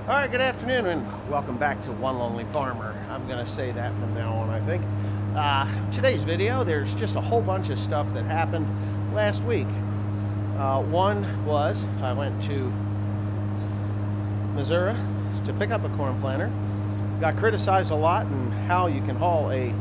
All right, good afternoon and welcome back to One Lonely Farmer. I'm going to say that from now on, I think. Today's video, there's just a whole bunch of stuff that happened last week. One was I went to Missouri to pick up a corn planter. Got criticized a lot in how you can haul a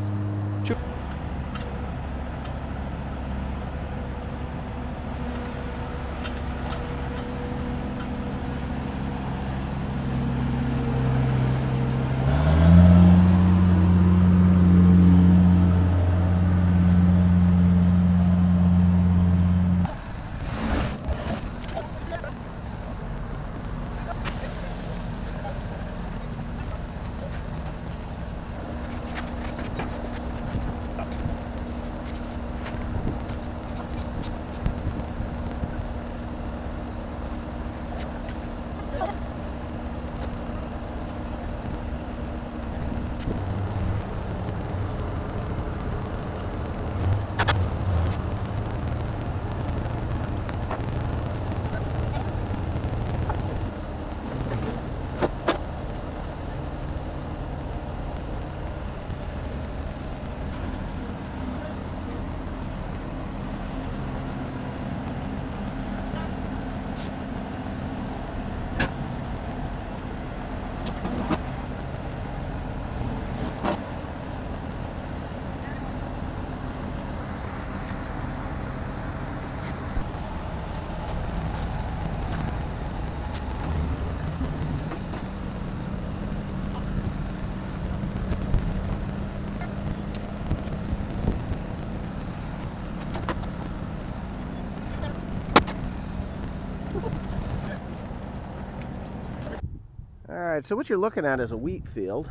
Alright, so what you're looking at is a wheat field,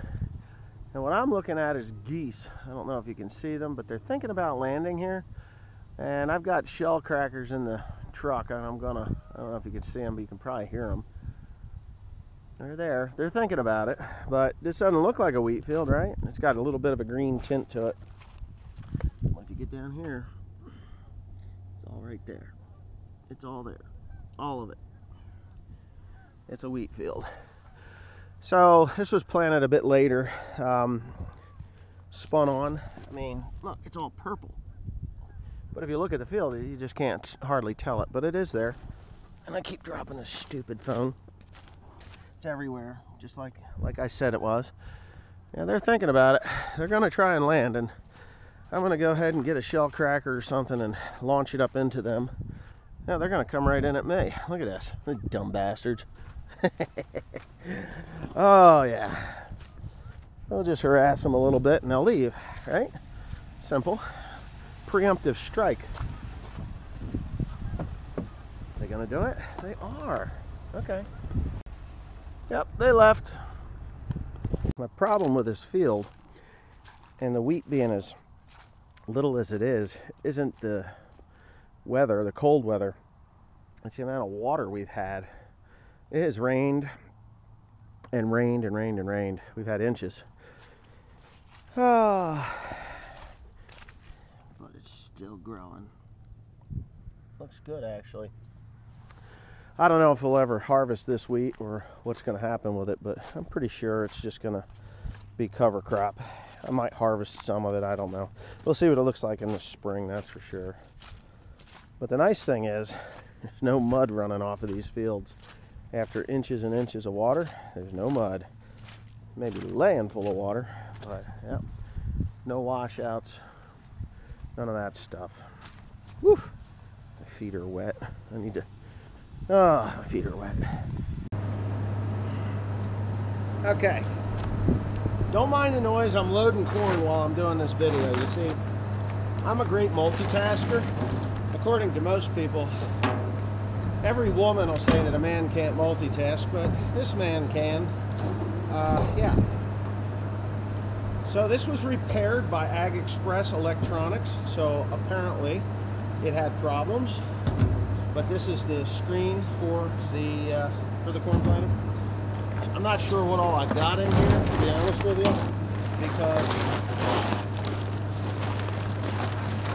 and what I'm looking at is geese. I don't know if you can see them, but they're thinking about landing here, and I've got shell crackers in the truck, and I don't know if you can see them, but you can probably hear them. They're there. They're thinking about it, but this doesn't look like a wheat field, right? It's got a little bit of a green tint to it. If you get down here, it's all right there. It's all there. All of it. It's a wheat field. So this was planted a bit later, spun on. I mean, look, it's all purple. But if you look at the field, you just can't hardly tell it, but it is there. And I keep dropping this stupid phone. It's everywhere, just like I said it was. Yeah, they're thinking about it. They're gonna try and land, and I'm gonna go ahead and get a shell cracker or something and launch it up into them. Yeah, they're gonna come right in at me. Look at this, the dumb bastards. Oh yeah, we'll just harass them a little bit and they'll leave, right? Simple. Preemptive strike. They gonna do it? They are. Okay. Yep, they left. My problem with this field and the wheat being as little as it is isn't the weather, the cold weather. It's the amount of water we've had. It has rained and rained and rained and rained. We've had inches. But it's still growing. Looks good, actually. I don't know if we'll ever harvest this wheat or what's going to happen with it, but I'm pretty sure it's just going to be cover crop. I might harvest some of it, I don't know. We'll see what it looks like in the spring, that's for sure. But the nice thing is, there's no mud running off of these fields. After inches and inches of water, there's no mud. Maybe laying full of water, but yeah, no washouts, none of that stuff. Whew, my feet are wet. I need to, oh, my feet are wet. Okay, don't mind the noise. I'm loading corn while I'm doing this video. You see, I'm a great multitasker. According to most people, every woman will say that a man can't multitask, but this man can. Yeah. So this was repaired by Ag Express Electronics. So apparently it had problems, but this is the screen for the corn planter. I'm not sure what all I got in here, to be honest with you, because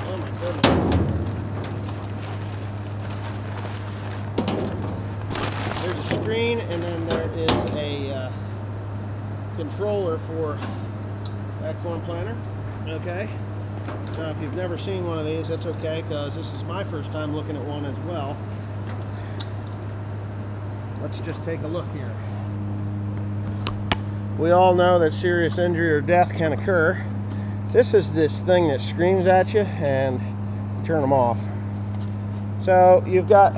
oh my goodness. There's a screen, and then there is a controller for that corn planter. Okay, so if you've never seen one of these, that's okay, because this is my first time looking at one as well. Let's just take a look here. We all know that serious injury or death can occur. This is this thing that screams at you and you turn them off. So you've got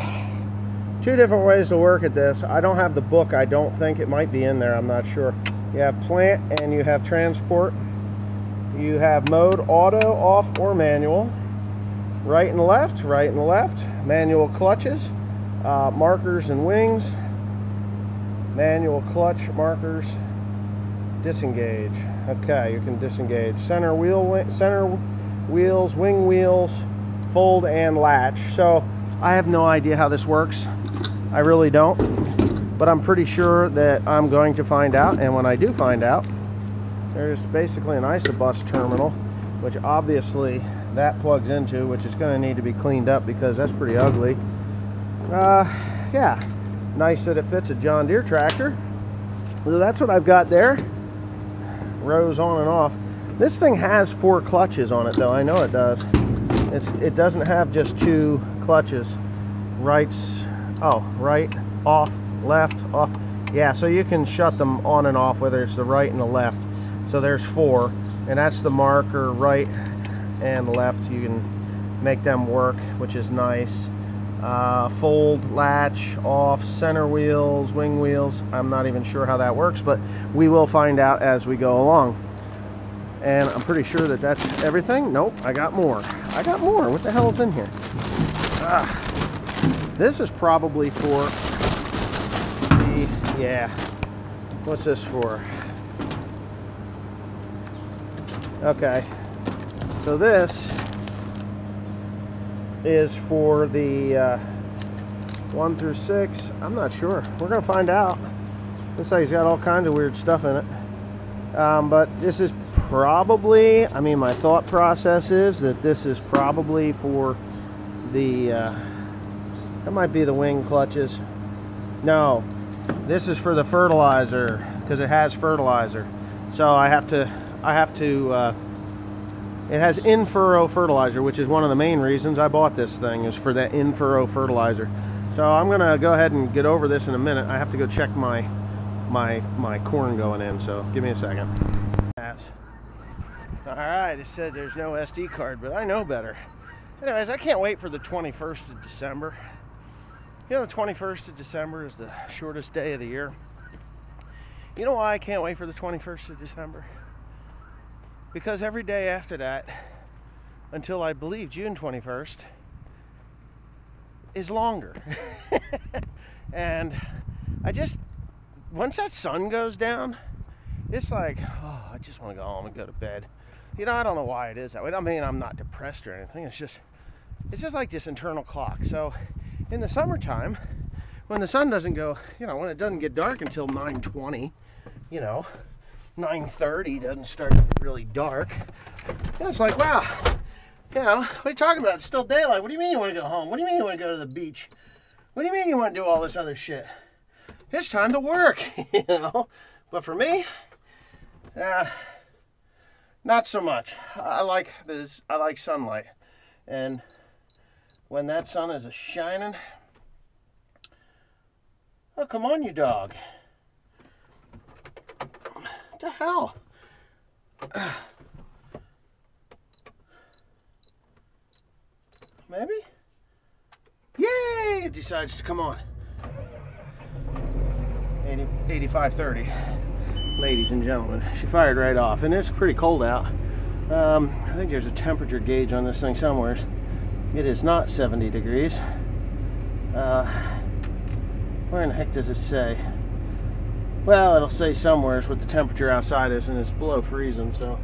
two different ways to work at this. I don't have the book. I don't think it might be in there. I'm not sure. You have plant and you have transport. You have mode auto, off, or manual. Right and left, right and left. Manual clutches, markers and wings. Manual clutch, markers, disengage. Okay, you can disengage. Center wheels, wing wheels, fold and latch. So I have no idea how this works. I really don't, but I'm pretty sure that I'm going to find out. And when I do find out, there's basically an isobus terminal, which obviously that plugs into, which is going to need to be cleaned up because that's pretty ugly. Yeah, nice that it fits a John Deere tractor. So that's what I've got there. Rows on and off. This thing has 4 clutches on it, though. I know it does. It doesn't have just 2 clutches. Right, off, left, off. Yeah, so you can shut them on and off, whether it's the right and the left. So there's 4, and that's the marker, right and left. You can make them work, which is nice. Fold, latch, off, center wheels, wing wheels. I'm not even sure how that works, but we will find out as we go along. And I'm pretty sure that that's everything. Nope, I got more. I got more. What the hell is in here? This is probably for the, yeah. What's this for? Okay. So this is for the 1 through 6. I'm not sure. We're going to find out. Looks like he's got all kinds of weird stuff in it. But this is probably, I mean, my thought process is that this is probably for the, that might be the wing clutches. No, this is for the fertilizer, because it has fertilizer. So I have to, it has in-furrow fertilizer, which is one of the main reasons I bought this thing, is for that in-furrow fertilizer. So I'm going to go ahead and get over this in a minute. I have to go check my corn going in, so give me a second. Alright, it said there's no SD card, but I know better. Anyways, I can't wait for the 21st of December. You know, the 21st of December is the shortest day of the year. You know why I can't wait for the 21st of December? Because every day after that, until I believe June 21st, is longer. And I just, once that sun goes down, it's like, oh, I just want to go home and go to bed. You know, I don't know why it is that way. I mean, I'm not depressed or anything. It's just like this internal clock. So in the summertime, when the sun doesn't go, you know, when it doesn't get dark until 9:20, you know, 9:30 doesn't start really dark. It's like, wow, you know, what are you talking about? It's still daylight. What do you mean you want to go home? What do you mean you want to go to the beach? What do you mean you want to do all this other shit? It's time to work, you know? But for me, not so much. I like this. I like sunlight, and when that sun is shining, oh, come on, you dog. What the hell? Maybe? Yay! It decides to come on. 8530, ladies and gentlemen. She fired right off, and it's pretty cold out. I think there's a temperature gauge on this thing somewhere. It is not 70 degrees. Where in the heck does it say? Well, it'll say somewhere what the temperature outside is, and it's below freezing. So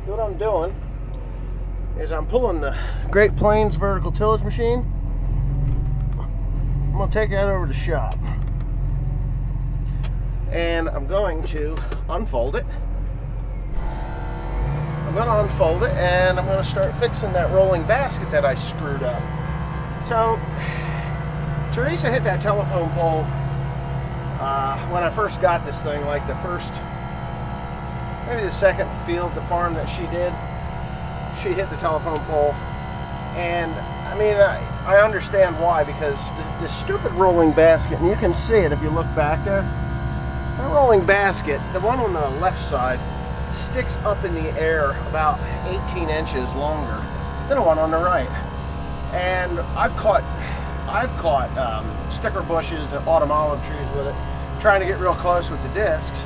what I'm doing is I'm pulling the Great Plains vertical tillage machine. I'm going to take that over to the shop, and I'm going to unfold it. I'm going to unfold it, and I'm going to start fixing that rolling basket that I screwed up. So Teresa hit that telephone pole when I first got this thing, like maybe the second field, the farm that she did, she hit the telephone pole. And I mean, I understand why, because this stupid rolling basket, and you can see it if you look back there, that rolling basket, the one on the left side, sticks up in the air about 18 inches longer than the one on the right. And I've caught sticker bushes and autumn olive trees with it, trying to get real close with the discs,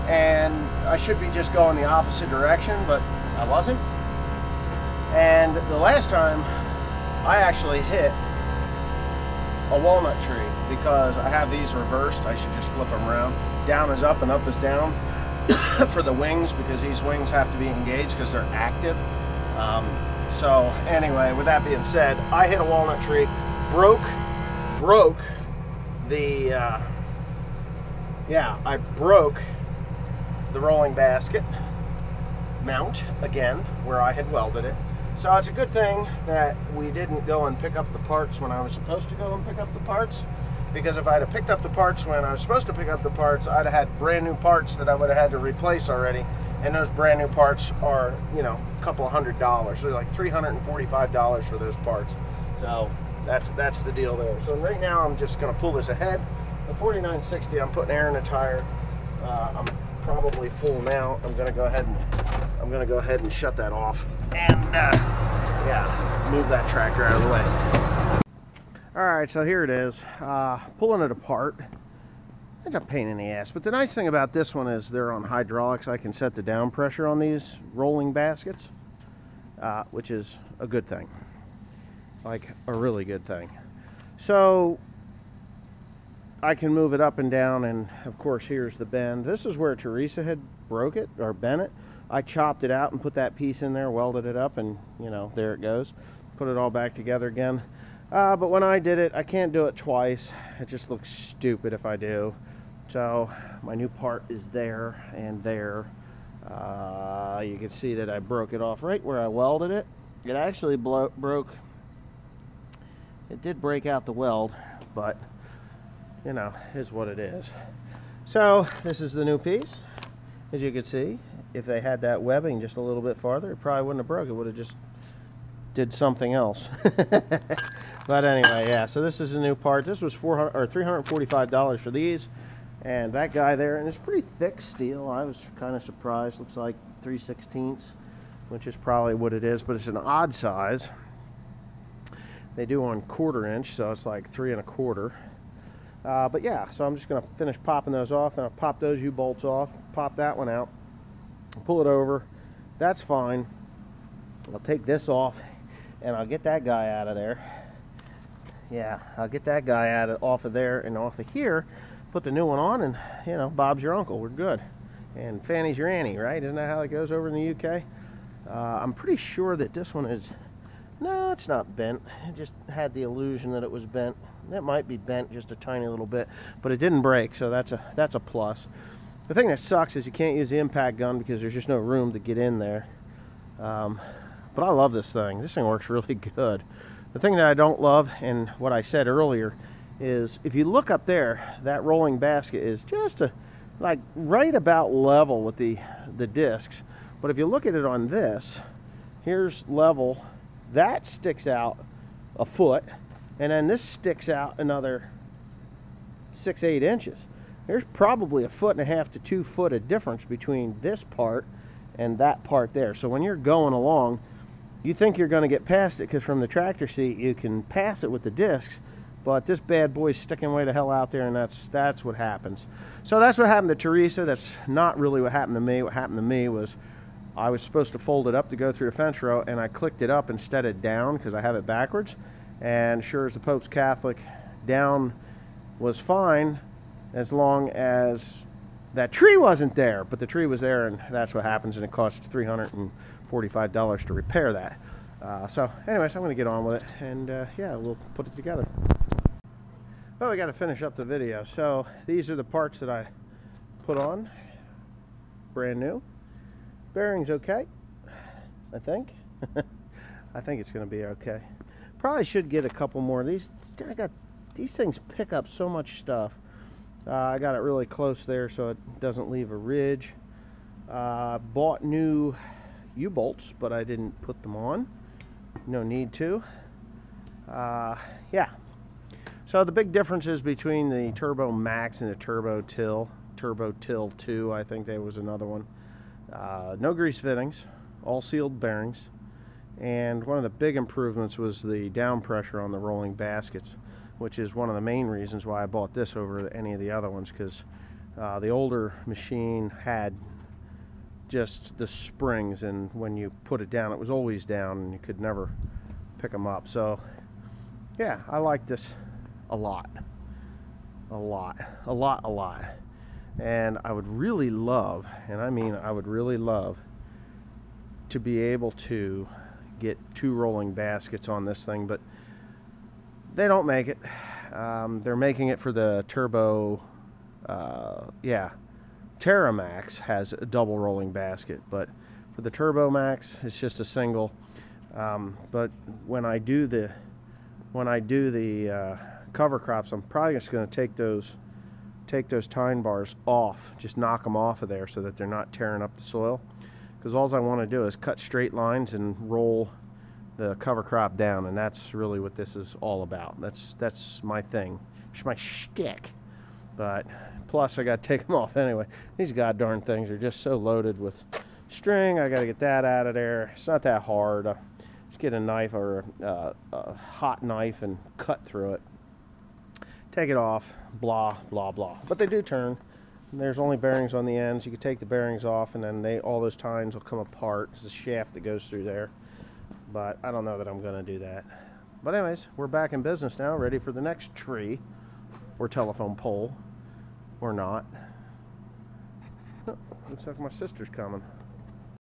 and I should be just going the opposite direction, but I wasn't. And the last time I actually hit a walnut tree, because I have these reversed. I should just flip them around. Down is up and up is down for the wings, because these wings have to be engaged because they're active. So anyway, with that being said, I hit a walnut tree, broke the I broke the rolling basket mount again where I had welded it. So it's a good thing that we didn't go and pick up the parts when I was supposed to go and pick up the parts, because if I'd have picked up the parts when I was supposed to pick up the parts, I'd have had brand new parts that I would have had to replace already, and those brand new parts are, you know, a couple of $100. They're like $345 for those parts. So that's the deal there. So right now I'm just going to pull this ahead. The 4960, I'm putting air in the tire. I'm probably full now. I'm going to go ahead and shut that off, and yeah, move that tractor out of the way. All right, so here it is. Pulling it apart. It's a pain in the ass, but the nice thing about this one is they're on hydraulics. I can set the down pressure on these rolling baskets, which is a good thing, like a really good thing. So I can move it up and down, and of course here's the bend. This is where Teresa had broke it or bent it. I chopped it out and put that piece in there, welded it up, and you know, there it goes. Put it all back together again. But when I did it, I can't do it twice. It just looks stupid if I do. So my new part is there and there. You can see that I broke it off right where I welded it. It actually broke. It did break out the weld, but you know, is what it is. So this is the new piece. As you can see, if they had that webbing just a little bit farther, it probably wouldn't have broke. It would have just did something else. But anyway, yeah, so this is a new part. This was $345 for these, and that guy there, and it's pretty thick steel. I was kind of surprised. Looks like 3/16, which is probably what it is, but it's an odd size. They do on 1/4 inch, so it's like 3 1/4. But yeah, so I'm just going to finish popping those off, and I'll pop those U-bolts off, pop that one out, pull it over. That's fine. I'll take this off, and I'll get that guy out of there. Yeah, I'll get that guy off of there and off of here, put the new one on, and you know, Bob's your uncle. We're good. And Fanny's your Annie, right? Isn't that how it goes over in the UK? I'm pretty sure that this one is... No, it's not bent. It just had the illusion that it was bent. It might be bent just a tiny little bit, but it didn't break, so that's a plus. The thing that sucks is you can't use the impact gun because there's just no room to get in there. But I love this thing. This thing works really good. The thing that I don't love, and what I said earlier, is if you look up there, that rolling basket is just like right about level with the discs. But if you look at it on this, here's level. That sticks out a foot, and then this sticks out another 6-8 inches. There's probably 1.5 to 2 foot of difference between this part and that part there. So when you're going along, you think you're going to get past it, because from the tractor seat you can pass it with the discs, but this bad boy's sticking way the hell out there, and that's what happens. So that's what happened to Teresa. That's not really what happened to me. What happened to me was I was supposed to fold it up to go through the fence row, and I clicked it up instead of down because I have it backwards. And sure as the Pope's Catholic, down was fine as long as that tree wasn't there. But the tree was there, and that's what happens, and it cost $345 to repair that. So anyways, I'm going to get on with it, and yeah, we'll put it together. Well, we got to finish up the video. So these are the parts that I put on, brand new. Bearing's okay, I think. I think it's going to be okay. Probably should get a couple more of these. These things pick up so much stuff. I got it really close there so it doesn't leave a ridge. Bought new U-bolts, but I didn't put them on. No need to. Yeah. So the big differences between the Turbo Max and the Turbo Till 2, I think there was another one. No grease fittings, all sealed bearings, and one of the big improvements was the down pressure on the rolling baskets, which is one of the main reasons why I bought this over any of the other ones, because the older machine had just the springs, and when you put it down, it was always down and you could never pick them up. So yeah, I like this a lot. And I would really love, and I mean I would really love, to be able to get 2 rolling baskets on this thing, but they don't make it. They're making it for the Turbo, TerraMax has a double rolling basket, but for the Turbo Max it's just a single. But when I do the cover crops, I'm probably just going to take those tine bars off, just knock them off of there so that they're not tearing up the soil, because all I want to do is cut straight lines and roll the cover crop down, and that's really what this is all about. That's my thing. It's my shtick. But plus I got to take them off anyway. These god-darn things are just so loaded with string. I got to get that out of there. It's not that hard. Just get a knife or a hot knife and cut through it. Take it off, blah, blah, blah. But they do turn. There's only bearings on the ends. You can take the bearings off, and then all those tines will come apart. There's a shaft that goes through there. But I don't know that I'm going to do that. But anyways, we're back in business now, ready for the next tree or telephone pole, or not. Oh, looks like my sister's coming.